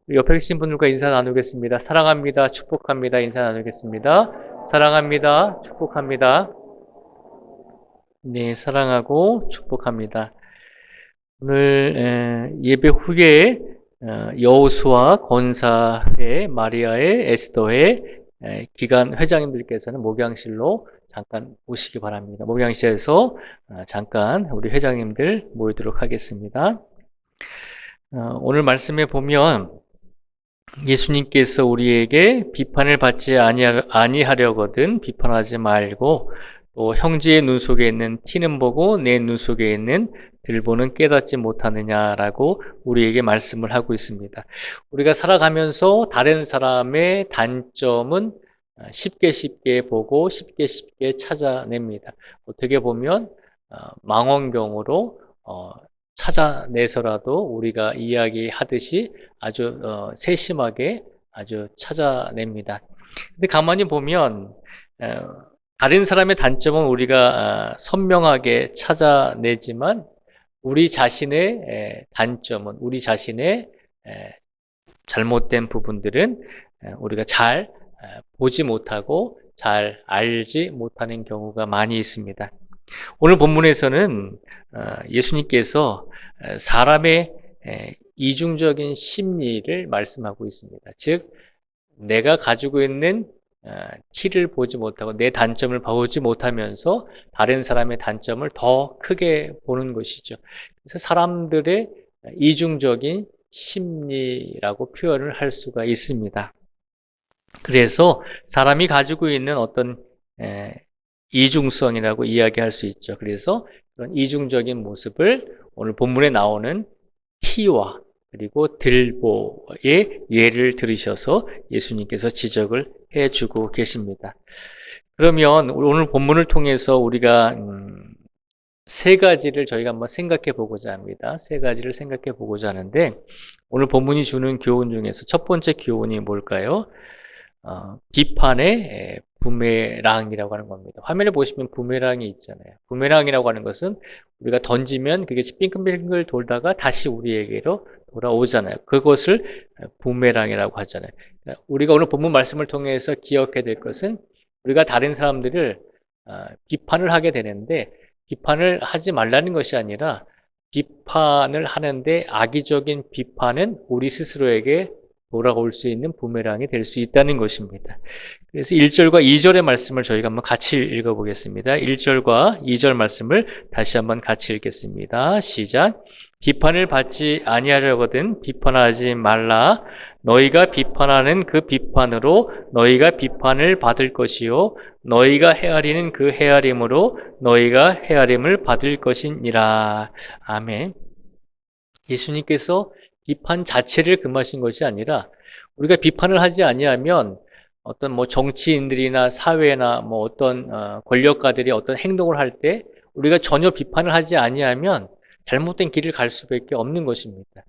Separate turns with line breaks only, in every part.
옆에 계신 분들과 인사 나누겠습니다. 사랑합니다. 축복합니다. 인사 나누겠습니다. 사랑합니다. 축복합니다. 네, 사랑하고 축복합니다. 오늘 예배 후에 여호수아, 권사회, 마리아의, 에스더의 기간 회장님들께서는 목양실로 잠깐 오시기 바랍니다. 목양실에서 잠깐 우리 회장님들 모이도록 하겠습니다. 오늘 말씀에 보면 예수님께서 우리에게 비판을 받지 아니하려거든 비판하지 말고 또 형제의 눈 속에 있는 티는 보고 내 눈 속에 있는 들보는 깨닫지 못하느냐라고 우리에게 말씀을 하고 있습니다. 우리가 살아가면서 다른 사람의 단점은 쉽게 보고 쉽게 찾아냅니다. 어떻게 보면 망원경으로 찾아내서라도 우리가 이야기하듯이 아주 세심하게 아주 찾아냅니다. 근데 가만히 보면 다른 사람의 단점은 우리가 선명하게 찾아내지만 우리 자신의 단점은 우리 자신의 잘못된 부분들은 우리가 잘 보지 못하고 잘 알지 못하는 경우가 많이 있습니다. 오늘 본문에서는 예수님께서 사람의 이중적인 심리를 말씀하고 있습니다. 즉 내가 가지고 있는 티를 보지 못하고 내 단점을 보지 못하면서 다른 사람의 단점을 더 크게 보는 것이죠. 그래서 사람들의 이중적인 심리라고 표현을 할 수가 있습니다. 그래서 사람이 가지고 있는 어떤 이중성이라고 이야기할 수 있죠. 그래서 그런 이중적인 모습을 오늘 본문에 나오는 티와 그리고 들보의 예를 들으셔서 예수님께서 지적을 해주고 계십니다. 그러면 오늘 본문을 통해서 우리가 세 가지를 저희가 한번 생각해 보고자 합니다. 세 가지를 생각해 보고자 하는데 오늘 본문이 주는 교훈 중에서 첫 번째 교훈이 뭘까요? 비판의 부메랑이라고 하는 겁니다. 화면에 보시면 부메랑이 있잖아요. 부메랑이라고 하는 것은 우리가 던지면 그게 빙글빙글 돌다가 다시 우리에게로 돌아오잖아요. 그것을 부메랑이라고 하잖아요. 우리가 오늘 본문 말씀을 통해서 기억해야 될 것은 우리가 다른 사람들을 비판을 하게 되는데 비판을 하지 말라는 것이 아니라 비판을 하는데 악의적인 비판은 우리 스스로에게 돌아올 수 있는 부메랑이 될 수 있다는 것입니다. 그래서 1절과 2절의 말씀을 저희가 한번 같이 읽어보겠습니다. 1절과 2절 말씀을 다시 한번 같이 읽겠습니다. 시작. 비판을 받지 아니하려거든 비판하지 말라. 너희가 비판하는 그 비판으로 너희가 비판을 받을 것이요 너희가 헤아리는 그 헤아림으로 너희가 헤아림을 받을 것이니라. 아멘. 예수님께서 비판 자체를 금하신 것이 아니라 우리가 비판을 하지 아니하면 어떤 정치인들이나 사회나 어떤 권력가들이 어떤 행동을 할 때 우리가 전혀 비판을 하지 아니하면 잘못된 길을 갈 수밖에 없는 것입니다.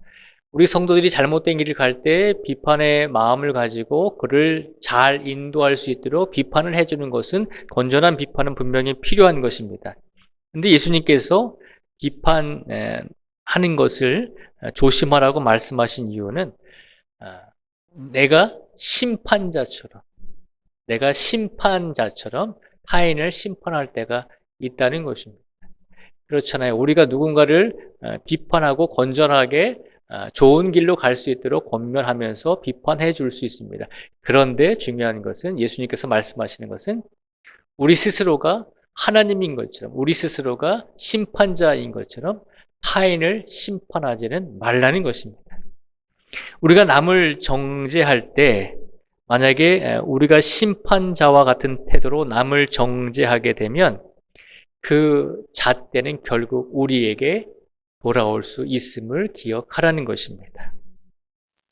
우리 성도들이 잘못된 길을 갈 때 비판의 마음을 가지고 그를 잘 인도할 수 있도록 비판을 해주는 것은 건전한 비판은 분명히 필요한 것입니다. 그런데 예수님께서 비판하는 것을 조심하라고 말씀하신 이유는 내가 심판자처럼 타인을 심판할 때가 있다는 것입니다. 그렇잖아요. 우리가 누군가를 비판하고 건전하게 좋은 길로 갈 수 있도록 권면하면서 비판해 줄 수 있습니다. 그런데 중요한 것은 예수님께서 말씀하시는 것은 우리 스스로가 하나님인 것처럼 우리 스스로가 심판자인 것처럼 타인을 심판하지는 말라는 것입니다. 우리가 남을 정죄할 때 만약에 우리가 심판자와 같은 태도로 남을 정죄하게 되면 그 잣대는 결국 우리에게 돌아올 수 있음을 기억하라는 것입니다.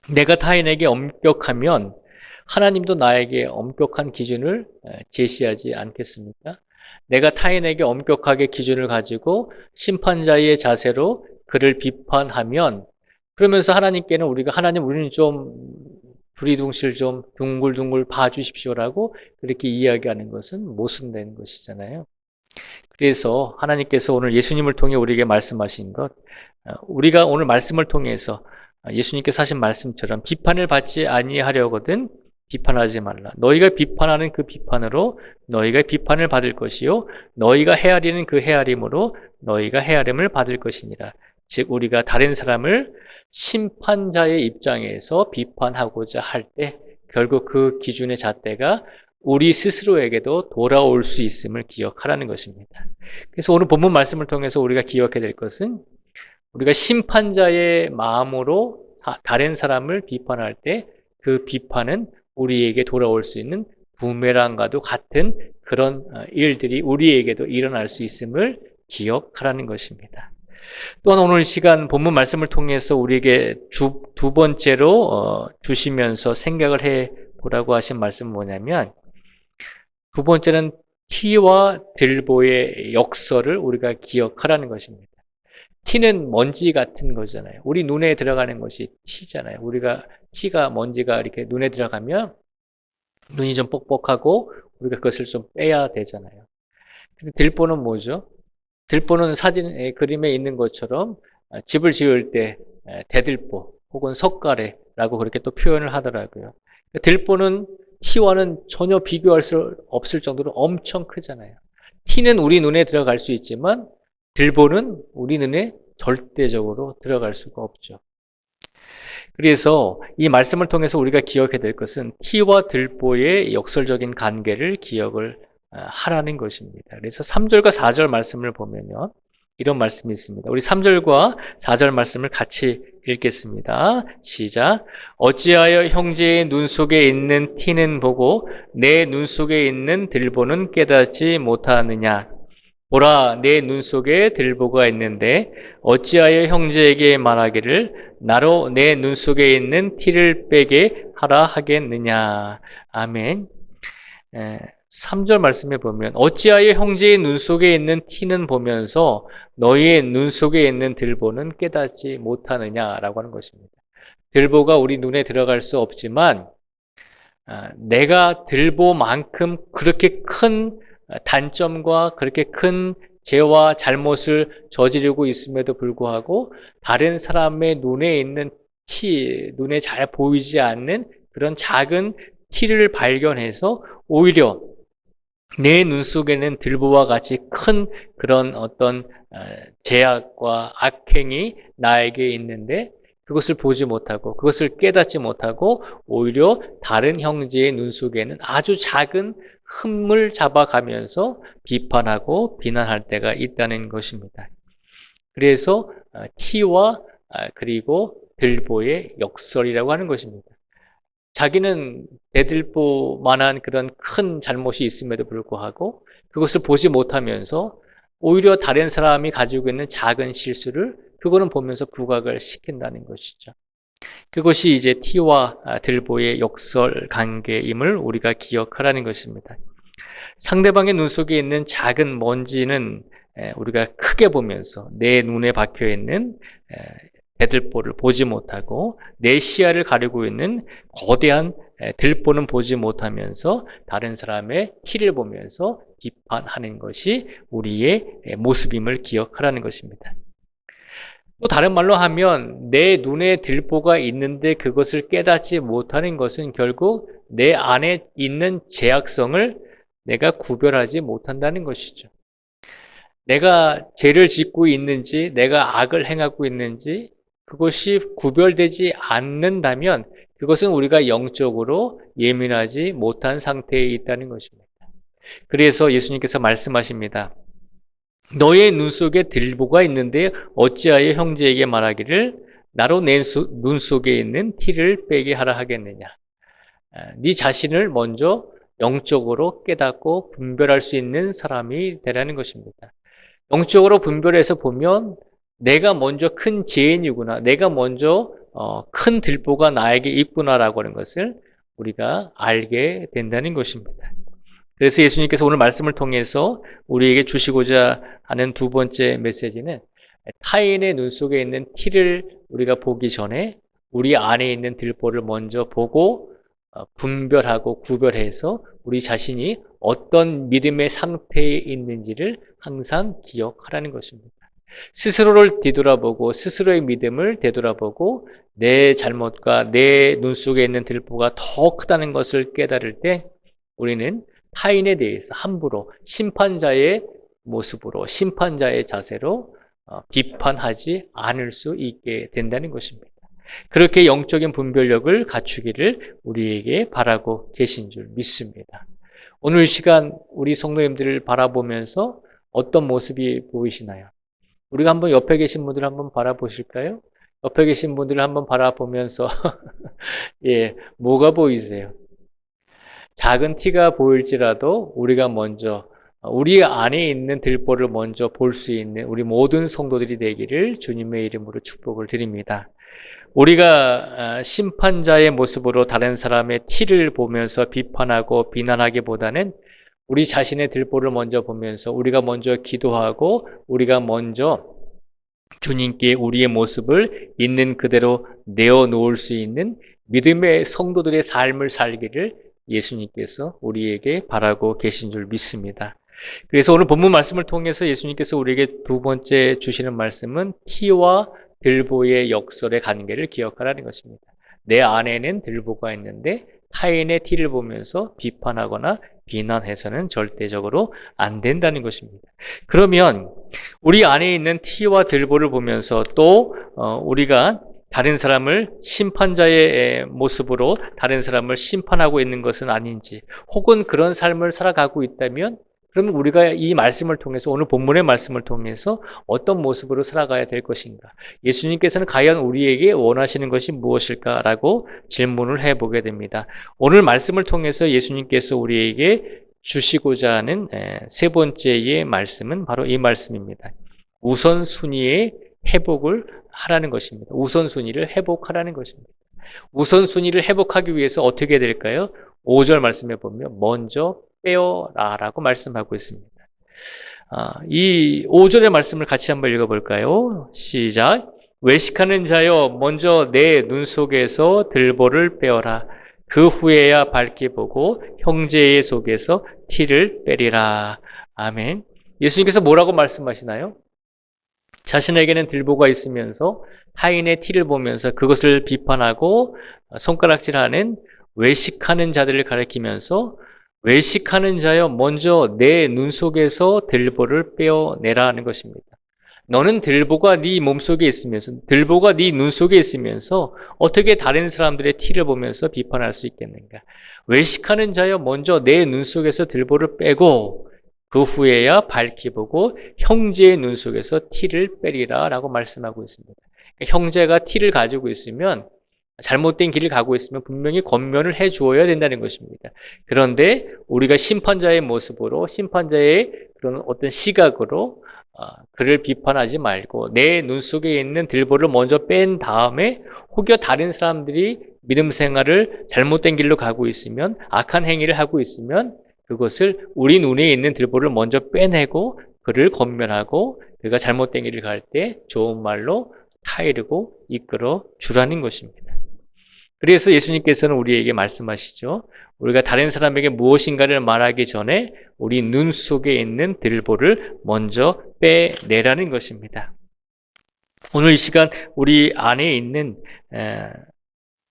내가 타인에게 엄격하면 하나님도 나에게 엄격한 기준을 제시하지 않겠습니까? 내가 타인에게 엄격하게 기준을 가지고 심판자의 자세로 그를 비판하면 그러면서 하나님께는 우리는 좀 두리둥실 좀 둥글둥글 봐주십시오라고 그렇게 이야기하는 것은 모순된 것이잖아요. 그래서 하나님께서 오늘 예수님을 통해 우리에게 말씀하신 것, 우리가 오늘 말씀을 통해서 예수님께서 하신 말씀처럼 비판을 받지 아니하려거든 비판하지 말라. 너희가 비판하는 그 비판으로 너희가 비판을 받을 것이요 너희가 헤아리는 그 헤아림으로 너희가 헤아림을 받을 것이니라. 즉 우리가 다른 사람을 심판자의 입장에서 비판하고자 할 때 결국 그 기준의 잣대가 우리 스스로에게도 돌아올 수 있음을 기억하라는 것입니다. 그래서 오늘 본문 말씀을 통해서 우리가 기억해야 될 것은 우리가 심판자의 마음으로 다른 사람을 비판할 때 그 비판은 우리에게 돌아올 수 있는 부메랑과도 같은 그런 일들이 우리에게도 일어날 수 있음을 기억하라는 것입니다. 또한 오늘 시간 본문 말씀을 통해서 우리에게 두 번째로 주시면서 생각을 해보라고 하신 말씀은 뭐냐면 두 번째는 티와 들보의 역설을 우리가 기억하라는 것입니다. 티는 먼지 같은 거잖아요. 우리 눈에 들어가는 것이 티잖아요. 티가 먼지가 이렇게 눈에 들어가면 눈이 좀 뻑뻑하고 우리가 그것을 좀 빼야 되잖아요. 근데 들보는 뭐죠? 들보는 그림에 있는 것처럼 집을 지을 때 대들보 혹은 석가래라고 그렇게 또 표현을 하더라고요. 들보는 티와는 전혀 비교할 수 없을 정도로 엄청 크잖아요. 티는 우리 눈에 들어갈 수 있지만 들보는 우리 눈에 절대적으로 들어갈 수가 없죠. 그래서 이 말씀을 통해서 우리가 기억해야 될 것은 티와 들보의 역설적인 관계를 기억을 하라는 것입니다. 그래서 3절과 4절 말씀을 보면요. 이런 말씀이 있습니다. 우리 3절과 4절 말씀을 같이 읽겠습니다. 시작. 어찌하여 형제의 눈 속에 있는 티는 보고 내 눈 속에 있는 들보는 깨닫지 못하느냐. 보라, 내 눈 속에 들보가 있는데 어찌하여 형제에게 말하기를 나로 내 눈 속에 있는 티를 빼게 하라 하겠느냐. 아멘. 3절 말씀에 보면 어찌하여 형제의 눈 속에 있는 티는 보면서 너희의 눈 속에 있는 들보는 깨닫지 못하느냐라고 하는 것입니다. 들보가 우리 눈에 들어갈 수 없지만 내가 들보만큼 그렇게 큰 단점과 그렇게 큰 죄와 잘못을 저지르고 있음에도 불구하고 다른 사람의 눈에 있는 눈에 잘 보이지 않는 그런 작은 티를 발견해서 오히려 내 눈 속에는 들보와 같이 큰 그런 어떤 죄악과 악행이 나에게 있는데 그것을 보지 못하고 그것을 깨닫지 못하고 오히려 다른 형제의 눈 속에는 아주 작은 흠을 잡아가면서 비판하고 비난할 때가 있다는 것입니다. 그래서 티와 그리고 들보의 역설이라고 하는 것입니다. 자기는 대들보만한 그런 큰 잘못이 있음에도 불구하고 그것을 보지 못하면서 오히려 다른 사람이 가지고 있는 작은 실수를 그거는 보면서 부각을 시킨다는 것이죠. 그것이 이제 티와 들보의 역설 관계임을 우리가 기억하라는 것입니다. 상대방의 눈 속에 있는 작은 먼지는 우리가 크게 보면서 내 눈에 박혀 있는 대들보를 보지 못하고 내 시야를 가리고 있는 거대한 들보는 보지 못하면서 다른 사람의 티를 보면서 비판하는 것이 우리의 모습임을 기억하라는 것입니다. 또 다른 말로 하면 내 눈에 들보가 있는데 그것을 깨닫지 못하는 것은 결국 내 안에 있는 죄악성을 내가 구별하지 못한다는 것이죠. 내가 죄를 짓고 있는지 내가 악을 행하고 있는지 그것이 구별되지 않는다면 그것은 우리가 영적으로 예민하지 못한 상태에 있다는 것입니다. 그래서 예수님께서 말씀하십니다. 너의 눈 속에 들보가 있는데 어찌하여 형제에게 말하기를 나로 내 눈 속에 있는 티를 빼게 하라 하겠느냐. 네 자신을 먼저 영적으로 깨닫고 분별할 수 있는 사람이 되라는 것입니다. 영적으로 분별해서 보면 내가 먼저 큰 죄인이구나. 내가 먼저 큰 들보가 나에게 있구나라고 하는 것을 우리가 알게 된다는 것입니다. 그래서 예수님께서 오늘 말씀을 통해서 우리에게 주시고자 하는 두 번째 메시지는 타인의 눈 속에 있는 티를 우리가 보기 전에 우리 안에 있는 들보를 먼저 보고 분별하고 구별해서 우리 자신이 어떤 믿음의 상태에 있는지를 항상 기억하라는 것입니다. 스스로를 뒤돌아보고 스스로의 믿음을 되돌아보고 내 잘못과 내 눈 속에 있는 들보가 더 크다는 것을 깨달을 때 우리는 타인에 대해서 함부로 심판자의 모습으로 심판자의 자세로 비판하지 않을 수 있게 된다는 것입니다. 그렇게 영적인 분별력을 갖추기를 우리에게 바라고 계신 줄 믿습니다. 오늘 시간 우리 성도님들을 바라보면서 어떤 모습이 보이시나요? 우리가 한번 옆에 계신 분들 한번 바라보실까요? 옆에 계신 분들을 한번 바라보면서 예, 뭐가 보이세요? 작은 티가 보일지라도 우리가 먼저 우리 안에 있는 들보를 먼저 볼 수 있는 우리 모든 성도들이 되기를 주님의 이름으로 축복을 드립니다. 우리가 심판자의 모습으로 다른 사람의 티를 보면서 비판하고 비난하기보다는 우리 자신의 들보를 먼저 보면서 우리가 먼저 기도하고 우리가 먼저 주님께 우리의 모습을 있는 그대로 내어놓을 수 있는 믿음의 성도들의 삶을 살기를 예수님께서 우리에게 바라고 계신 줄 믿습니다. 그래서 오늘 본문 말씀을 통해서 예수님께서 우리에게 두 번째 주시는 말씀은 티와 들보의 역설의 관계를 기억하라는 것입니다. 내 안에는 들보가 있는데 타인의 티를 보면서 비판하거나 비난해서는 절대적으로 안 된다는 것입니다. 그러면 우리 안에 있는 티와 들보를 보면서 또 우리가 다른 사람을 심판자의 모습으로 다른 사람을 심판하고 있는 것은 아닌지, 혹은 그런 삶을 살아가고 있다면 그러면 우리가 이 말씀을 통해서, 오늘 본문의 말씀을 통해서 어떤 모습으로 살아가야 될 것인가? 예수님께서는 과연 우리에게 원하시는 것이 무엇일까라고 질문을 해보게 됩니다. 오늘 말씀을 통해서 예수님께서 우리에게 주시고자 하는 세 번째의 말씀은 바로 이 말씀입니다. 우선순위의 회복을 하라는 것입니다. 우선순위를 회복하라는 것입니다. 우선순위를 회복하기 위해서 어떻게 될까요? 5절 말씀에 보면 먼저 빼어라 라고 말씀하고 있습니다. 이 5절의 말씀을 같이 한번 읽어볼까요? 시작. 외식하는 자여 먼저 내 눈 속에서 들보를 빼어라. 그 후에야 밝게 보고 형제의 속에서 티를 빼리라. 아멘. 예수님께서 뭐라고 말씀하시나요? 자신에게는 들보가 있으면서 타인의 티를 보면서 그것을 비판하고 손가락질하는 외식하는 자들을 가리키면서 외식하는 자여 먼저 내 눈 속에서 들보를 빼어내라 하는 것입니다. 너는 들보가 네 몸속에 있으면서, 들보가 네 눈 속에 있으면서 어떻게 다른 사람들의 티를 보면서 비판할 수 있겠는가? 외식하는 자여 먼저 내 눈 속에서 들보를 빼고 그 후에야 밝히 보고 형제의 눈 속에서 티를 빼리라 라고 말씀하고 있습니다. 형제가 티를 가지고 있으면, 잘못된 길을 가고 있으면 분명히 권면을 해 주어야 된다는 것입니다. 그런데 우리가 심판자의 모습으로, 심판자의 그런 어떤 시각으로 그를 비판하지 말고 내 눈 속에 있는 들보를 먼저 뺀 다음에 혹여 다른 사람들이 믿음 생활을 잘못된 길로 가고 있으면, 악한 행위를 하고 있으면 그것을 우리 눈에 있는 들보를 먼저 빼내고 그를 권면하고 그가 잘못된 길을 갈 때 좋은 말로 타이르고 이끌어 주라는 것입니다. 그래서 예수님께서는 우리에게 말씀하시죠. 우리가 다른 사람에게 무엇인가를 말하기 전에 우리 눈 속에 있는 들보를 먼저 빼내라는 것입니다. 오늘 이 시간 우리 안에 있는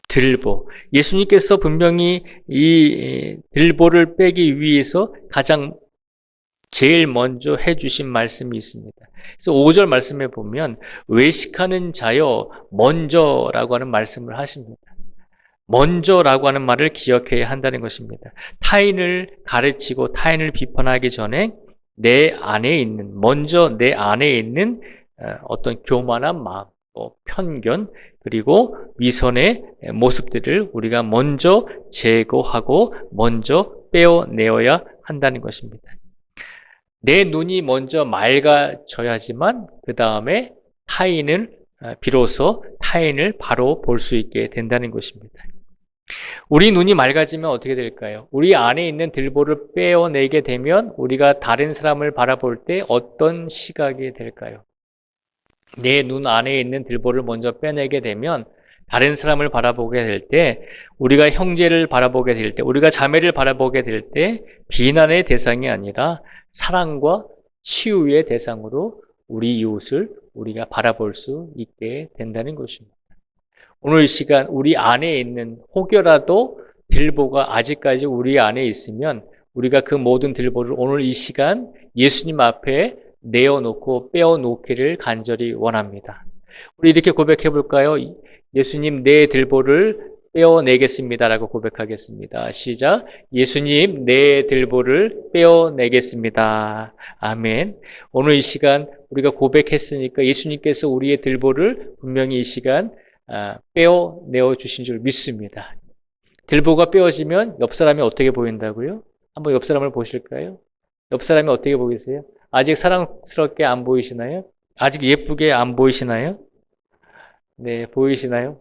들보, 예수님께서 분명히 이 들보를 빼기 위해서 가장 제일 먼저 해주신 말씀이 있습니다. 그래서 5절 말씀에 보면 외식하는 자여 먼저라고 하는 말씀을 하십니다. 먼저라고 하는 말을 기억해야 한다는 것입니다. 타인을 가르치고 타인을 비판하기 전에 내 안에 있는, 먼저 내 안에 있는 어떤 교만한 마음, 편견, 그리고 위선의 모습들을 우리가 먼저 제거하고 먼저 빼어내어야 한다는 것입니다. 내 눈이 먼저 맑아져야지만 그 다음에 비로소 타인을 바로 볼 수 있게 된다는 것입니다. 우리 눈이 맑아지면 어떻게 될까요? 우리 안에 있는 들보를 빼어내게 되면 우리가 다른 사람을 바라볼 때 어떤 시각이 될까요? 내 눈 안에 있는 들보를 먼저 빼내게 되면 다른 사람을 바라보게 될 때, 우리가 형제를 바라보게 될 때, 우리가 자매를 바라보게 될 때 비난의 대상이 아니라 사랑과 치유의 대상으로 우리 이웃을 우리가 바라볼 수 있게 된다는 것입니다. 오늘 이 시간 우리 안에 있는 혹여라도 들보가 아직까지 우리 안에 있으면 우리가 그 모든 들보를 오늘 이 시간 예수님 앞에 내어놓고 빼어놓기를 간절히 원합니다. 우리 이렇게 고백해 볼까요? 예수님, 내 들보를 빼어내겠습니다라고 고백하겠습니다. 시작. 예수님, 내 들보를 빼어내겠습니다. 아멘. 오늘 이 시간 우리가 고백했으니까 예수님께서 우리의 들보를 분명히 이 시간 빼어내어 주신 줄 믿습니다. 들보가 빼어지면 옆 사람이 어떻게 보인다고요? 한번 옆 사람을 보실까요? 옆 사람이 어떻게 보이세요? 아직 사랑스럽게 안 보이시나요? 아직 예쁘게 안 보이시나요? 네, 보이시나요?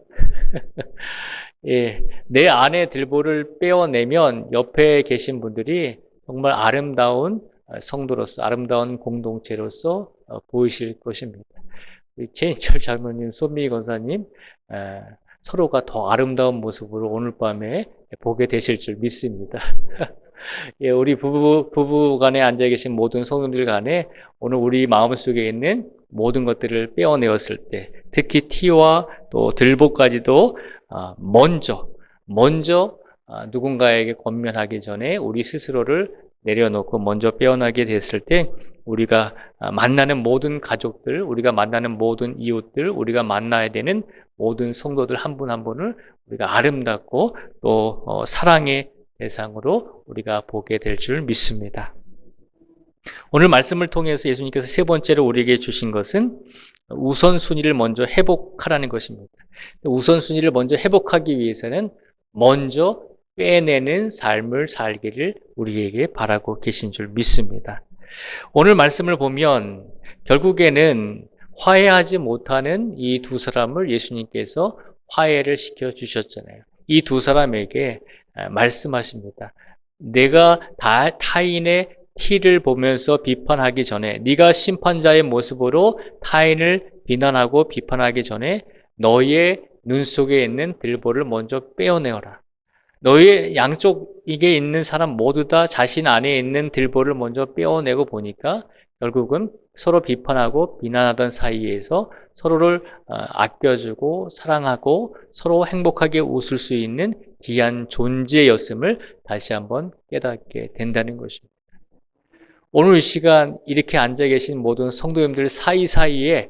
예, 내 안에 들보를 빼어내면 옆에 계신 분들이 정말 아름다운 성도로서, 아름다운 공동체로서 보이실 것입니다. 최인철 장로님, 손미희 권사님, 서로가 더 아름다운 모습으로 오늘 밤에 보게 되실 줄 믿습니다. 예, 우리 부부 간에 앉아 계신 모든 성도들 간에 오늘 우리 마음속에 있는 모든 것들을 빼어내었을 때, 특히 티와 또 들보까지도 먼저 누군가에게 권면하기 전에 우리 스스로를 내려놓고 먼저 빼어나게 됐을 때 우리가 만나는 모든 가족들, 우리가 만나는 모든 이웃들, 우리가 만나야 되는 모든 성도들 한 분 한 분을 우리가 아름답고 또 사랑의 대상으로 우리가 보게 될 줄 믿습니다. 오늘 말씀을 통해서 예수님께서 세 번째로 우리에게 주신 것은 우선순위를 먼저 회복하라는 것입니다. 우선순위를 먼저 회복하기 위해서는 먼저 빼내는 삶을 살기를 우리에게 바라고 계신 줄 믿습니다. 오늘 말씀을 보면 결국에는 화해하지 못하는 이 두 사람을 예수님께서 화해를 시켜 주셨잖아요. 이 두 사람에게 말씀하십니다. 내가 타인의 티를 보면서 비판하기 전에, 네가 심판자의 모습으로 타인을 비난하고 비판하기 전에 너의 눈 속에 있는 들보를 먼저 빼어내어라. 너의 양쪽에 있는 사람 모두 다 자신 안에 있는 들보를 먼저 빼어내고 보니까 결국은 서로 비판하고 비난하던 사이에서 서로를 아껴주고 사랑하고 서로 행복하게 웃을 수 있는 귀한 존재였음을 다시 한번 깨닫게 된다는 것입니다. 오늘 이 시간 이렇게 앉아 계신 모든 성도님들 사이사이에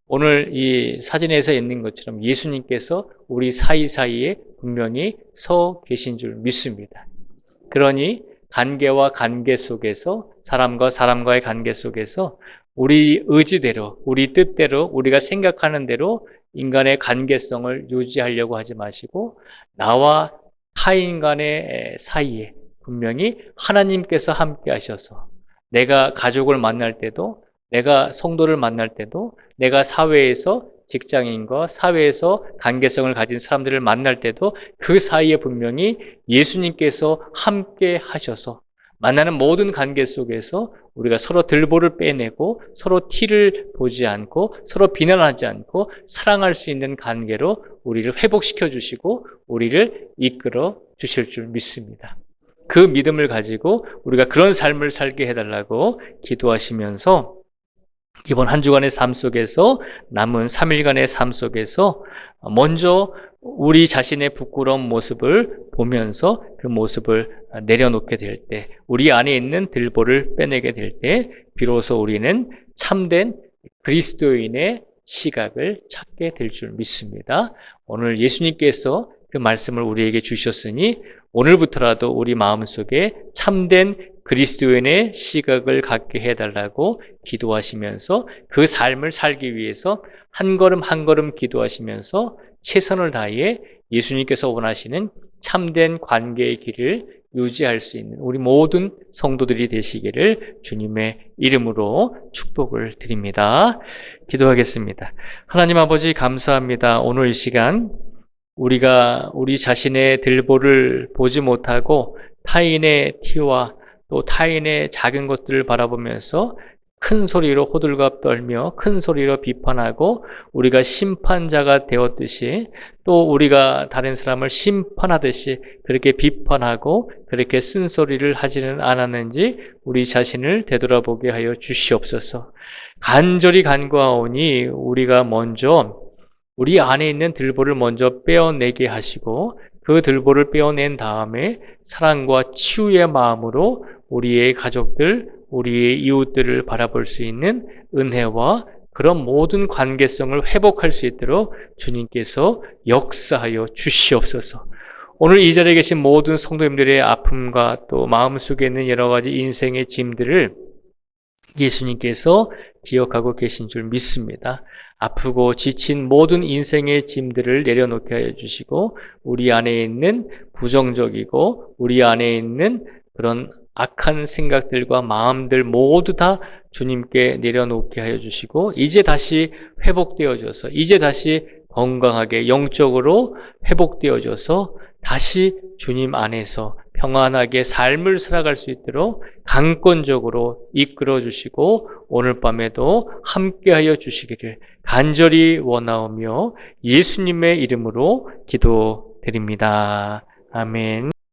오늘 이 사진에서 있는 것처럼 예수님께서 우리 사이사이에 분명히 서 계신 줄 믿습니다. 그러니 관계와 관계 속에서 사람과 사람과의 관계 속에서 우리 의지대로, 우리 뜻대로, 우리가 생각하는 대로 인간의 관계성을 유지하려고 하지 마시고 나와 타인 간의 사이에 분명히 하나님께서 함께 하셔서 내가 가족을 만날 때도, 내가 성도를 만날 때도, 내가 사회에서 직장인과 사회에서 관계성을 가진 사람들을 만날 때도 그 사이에 분명히 예수님께서 함께 하셔서 만나는 모든 관계 속에서 우리가 서로 들보를 빼내고 서로 티를 보지 않고 서로 비난하지 않고 사랑할 수 있는 관계로 우리를 회복시켜 주시고 우리를 이끌어 주실 줄 믿습니다. 그 믿음을 가지고 우리가 그런 삶을 살게 해달라고 기도하시면서 이번 한 주간의 삶 속에서 남은 3일간의 삶 속에서 먼저 우리 자신의 부끄러운 모습을 보면서 그 모습을 내려놓게 될 때, 우리 안에 있는 들보를 빼내게 될 때 비로소 우리는 참된 그리스도인의 시각을 찾게 될 줄 믿습니다. 오늘 예수님께서 그 말씀을 우리에게 주셨으니 오늘부터라도 우리 마음속에 참된 그리스도인의 시각을 갖게 해달라고 기도하시면서 그 삶을 살기 위해서 한 걸음 한 걸음 기도하시면서 최선을 다해 예수님께서 원하시는 참된 관계의 길을 유지할 수 있는 우리 모든 성도들이 되시기를 주님의 이름으로 축복을 드립니다. 기도하겠습니다. 하나님 아버지 감사합니다. 오늘 이 시간 우리가 우리 자신의 들보를 보지 못하고 타인의 티와 또 타인의 작은 것들을 바라보면서 큰 소리로 호들갑 떨며 큰 소리로 비판하고 우리가 심판자가 되었듯이 또 우리가 다른 사람을 심판하듯이 그렇게 비판하고 그렇게 쓴소리를 하지는 않았는지 우리 자신을 되돌아보게 하여 주시옵소서. 간절히 간구하오니 우리가 먼저 우리 안에 있는 들보를 먼저 빼어내게 하시고 그 들보를 빼어낸 다음에 사랑과 치유의 마음으로 우리의 가족들, 우리의 이웃들을 바라볼 수 있는 은혜와 그런 모든 관계성을 회복할 수 있도록 주님께서 역사하여 주시옵소서. 오늘 이 자리에 계신 모든 성도님들의 아픔과 또 마음속에 있는 여러 가지 인생의 짐들을 예수님께서 기억하고 계신 줄 믿습니다. 아프고 지친 모든 인생의 짐들을 내려놓게 하여 주시고 우리 안에 있는 부정적이고 우리 안에 있는 그런 악한 생각들과 마음들 모두 다 주님께 내려놓게 하여 주시고 이제 다시 회복되어져서 이제 다시 건강하게 영적으로 회복되어져서 다시 주님 안에서 평안하게 삶을 살아갈 수 있도록 강권적으로 이끌어 주시고 오늘 밤에도 함께하여 주시기를 간절히 원하오며 예수님의 이름으로 기도드립니다. 아멘.